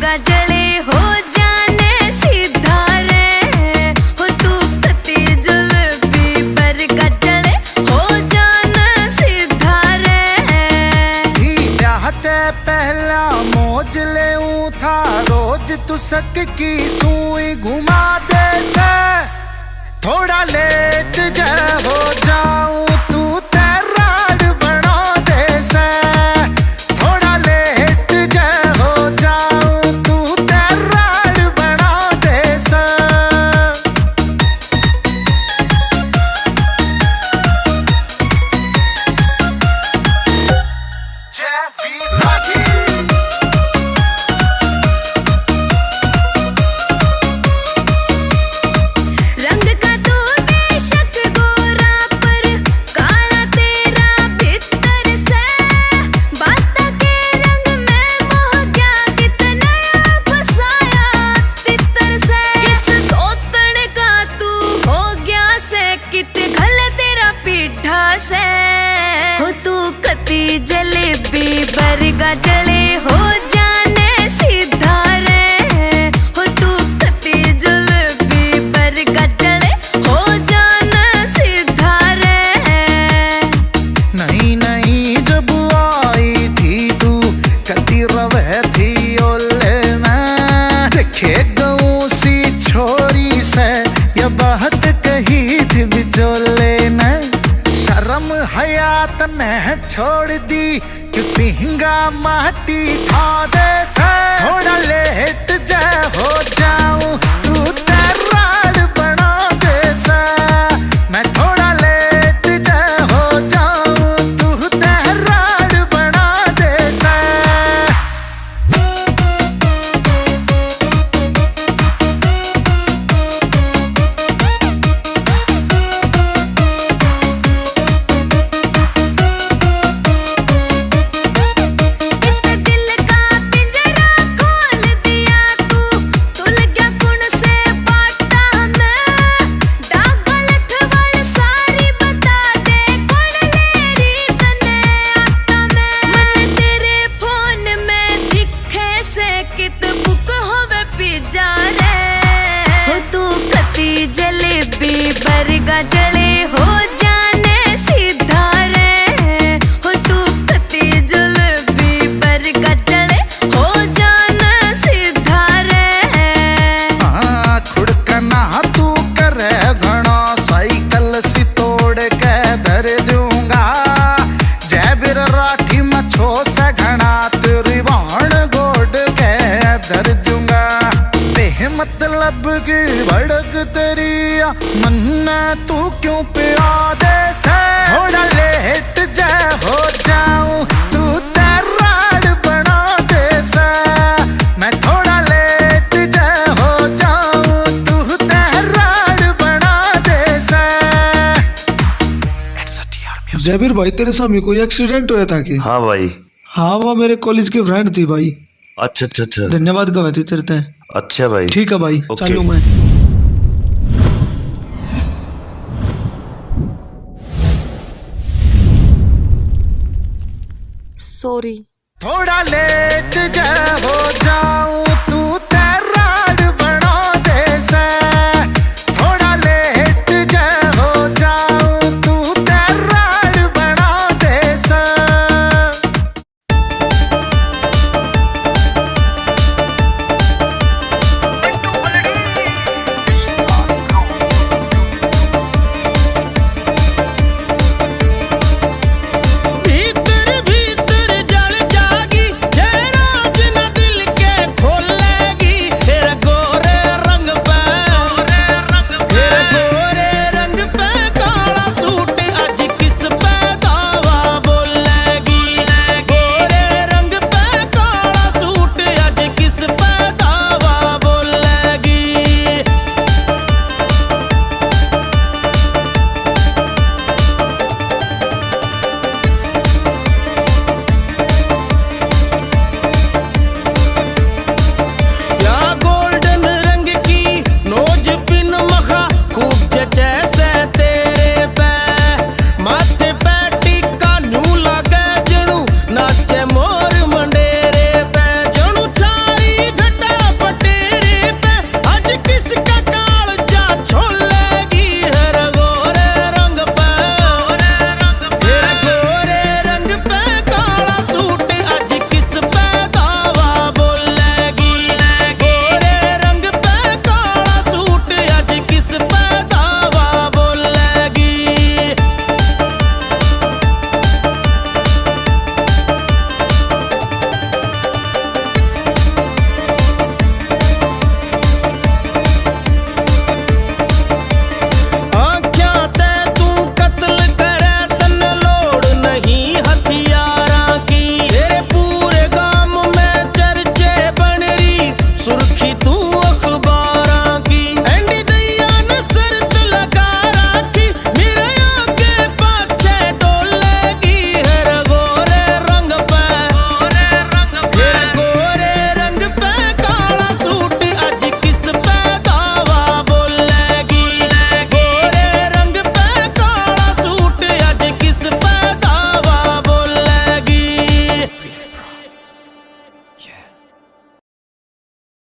गजले हो जाने सीधा रे हो तू कती जलेबी पर गजले हो जाने सीधा रे चाहते पहला मौज ले था रोज तू सक की सुई घुमा दे से थोड़ा लेट जा हो जाऊं तू तेराड़ बना दे से थोड़ा लेट जा हो जाऊं तू तेराड़ बना दे से जलेबी पर गजले हो जाने सीधा रे हो तू कती जलेबी पर गजले हो जाने सीधा रे नहीं नहीं जब आई थी तू कती रवे थी ओले में देखे गऊ सी छोरी से ये बात कही थी बिचोले ने शर्म हयात ने छोड़ दी किसी हिंगा माटी खा दे से थोड़ा लेट जा हो जाऊं तू तेराड़ बना दे से मैं थोड़ा लेट जा हो जाऊं तू तेराड़ बना दे से जलेबी पर गजले हो जाने सीधा रे हो तू कती जलेबी पर गजले हो जाने सीधा रे खुड़कना तू करे घना साइकिल सी तोड़ के धर दूंगा जैबिर राठी मछो से घना तेरी बाण गोड के धर दूंगा मतलब की भड़क तेरी मन्ना तू क्यों पिया दे से थोड़ा लेट जा हो जाऊं तू तेराड़ बना दे से मैं थोड़ा लेट जा हो जाऊं तू तेराड़ बना दे से जैबिर भाई तेरे सामने कोई एक्सीडेंट हुआ था कि? हाँ भाई। हाँ वो मेरे कॉलेज की फ्रेंड थी भाई। अच्छा अच्छा अच्छा धन्यवाद कहा थी तेरे ते। अच्छा भाई ठीक है भाई चलूँ मैं। सॉरी थोड़ा लेट जा हो जाऊं